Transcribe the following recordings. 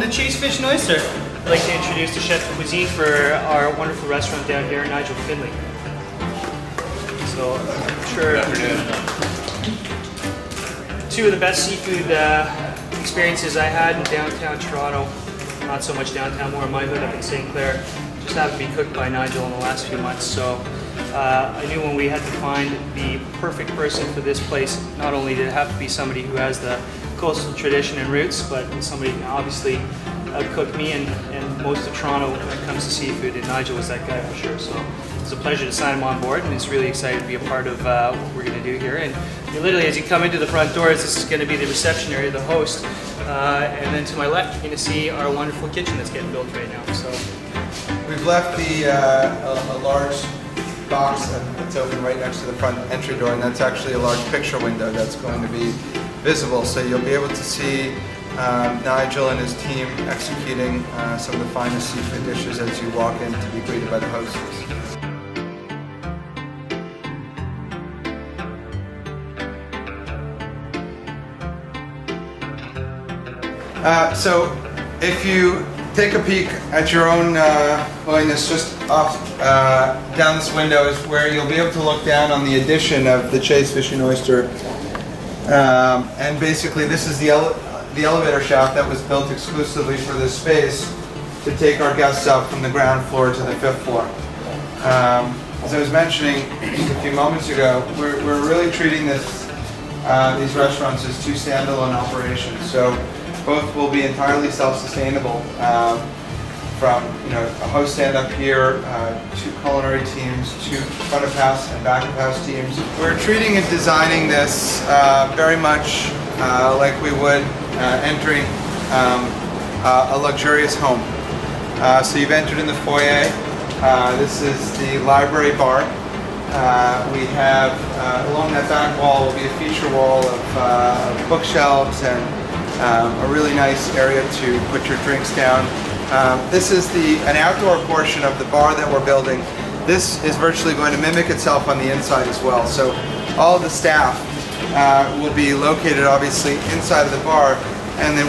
to Chase Fish and Oyster. I'd like to introduce the chef de cuisine for our wonderful restaurant down here, Nigel Finley. So I'm sure two of the best seafood experiences I had in downtown Toronto, not so much downtown, more in my hood up in St. Clair, just happened to be cooked by Nigel in the last few months. So I knew when we had to find the perfect person for this place, not only did it have to be somebody who has the coastal tradition and roots, but somebody who can obviously outcook me and most of Toronto when it comes to seafood, and Nigel was that guy for sure. So it's a pleasure to sign him on board, and he's really excited to be a part of what we're going to do here. And literally, as you come into the front doors, this is going to be the reception area, the host, and then to my left, you're going to see our wonderful kitchen that's getting built right now. So we've left the a large box that's open right next to the front entry door, and that's actually a large picture window that's going to be visible, so you'll be able to see Nigel and his team executing some of the finest seafood dishes as you walk in to be greeted by the hostess. So if you take a peek at your own willingness, just off down this window is where you'll be able to look down on the addition of the Chase Fish and Oyster. And basically this is the elevator shaft that was built exclusively for this space to take our guests up from the ground floor to the 5th floor. As I was mentioning a few moments ago, we're really treating these restaurants as two standalone operations. So both will be entirely self-sustainable, from a host stand up here, two culinary teams, two front of house and back of house teams. We're treating and designing this very much like we would entering a luxurious home. So you've entered in the foyer. This is the library bar. We have along that back wall will be a feature wall of bookshelves and a really nice area to put your drinks down. This is an outdoor portion of the bar that we're building. This is virtually going to mimic itself on the inside as well. So all of the staff will be located obviously inside of the bar, and then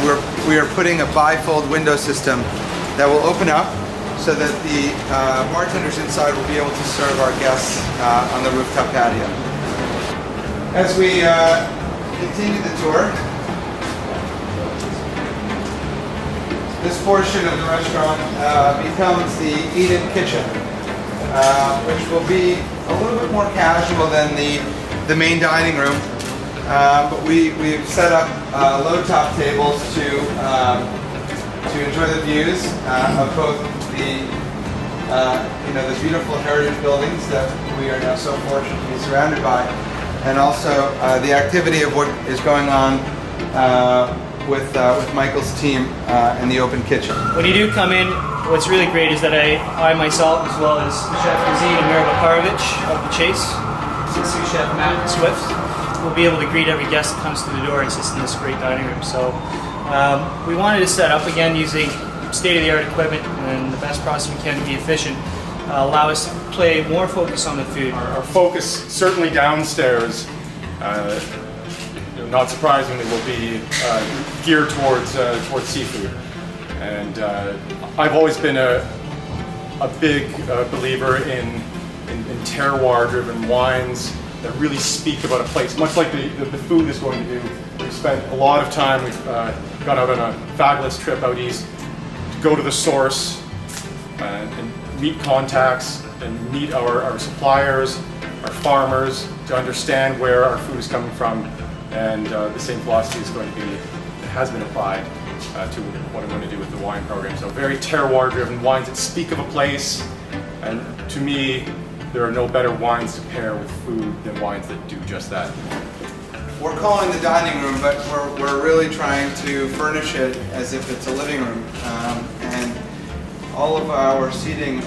we are putting a bifold window system that will open up so that the bartenders inside will be able to serve our guests on the rooftop patio. As we continue the tour, this portion of the restaurant becomes the eat-in kitchen, which will be a little bit more casual than the main dining room. But we've set up low-top tables to enjoy the views of both the beautiful heritage buildings that we are now so fortunate to be surrounded by, and also the activity of what is going on with Michael's team in the open kitchen. when you do come in, what's really great is that I myself, as well as Chef Cuisine and Mira Bakarovich of the Chase, and sous chef Matt Swift, will be able to greet every guest that comes through the door and sits in this great dining room. So we wanted to set up again using state-of-the-art equipment and the best process we can to be efficient, allow us to play more focus on the food. Our focus certainly downstairs, not surprisingly, will be geared towards seafood. And I've always been a big believer in terroir-driven wines that really speak about a place, much like the food is going to do. We've spent a lot of time, we've gone out on a fabulous trip out east to go to the source and meet contacts and meet our suppliers, our farmers, to understand where our food is coming from. And the same philosophy is going to be, it has been applied to what I'm going to do with the wine program. So very terroir-driven wines that speak of a place, and to me, there are no better wines to pair with food than wines that do just that. We're calling the dining room, but we're really trying to furnish it as if it's a living room. And all of our seating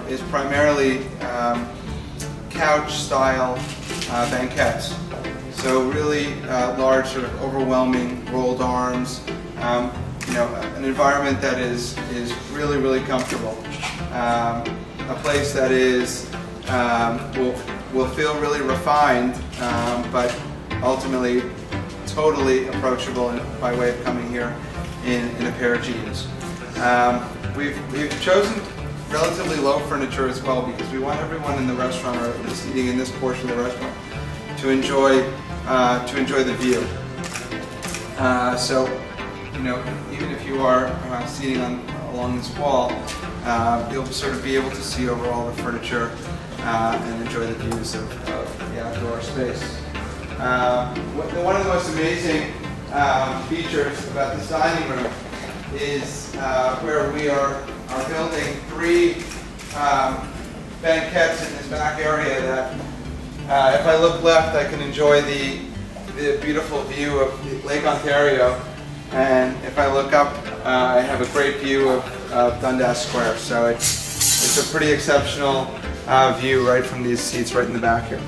is primarily couch-style banquettes. So really large, sort of overwhelming rolled arms. An environment that is really, really comfortable. A place that will feel really refined, but ultimately totally approachable by way of coming here in a pair of jeans. We've chosen relatively low furniture as well because we want everyone in the restaurant, or at least eating in this portion of the restaurant, to enjoy the view. So, you know, even if you are seating along this wall, you'll sort of be able to see over all the furniture and enjoy the views of the outdoor space. One of the most amazing features about this dining room is where we are building 3 banquettes in this back area that, if I look left, I can enjoy the beautiful view of Lake Ontario, and if I look up, I have a great view of Dundas Square. So it's a pretty exceptional view right from these seats right in the back here.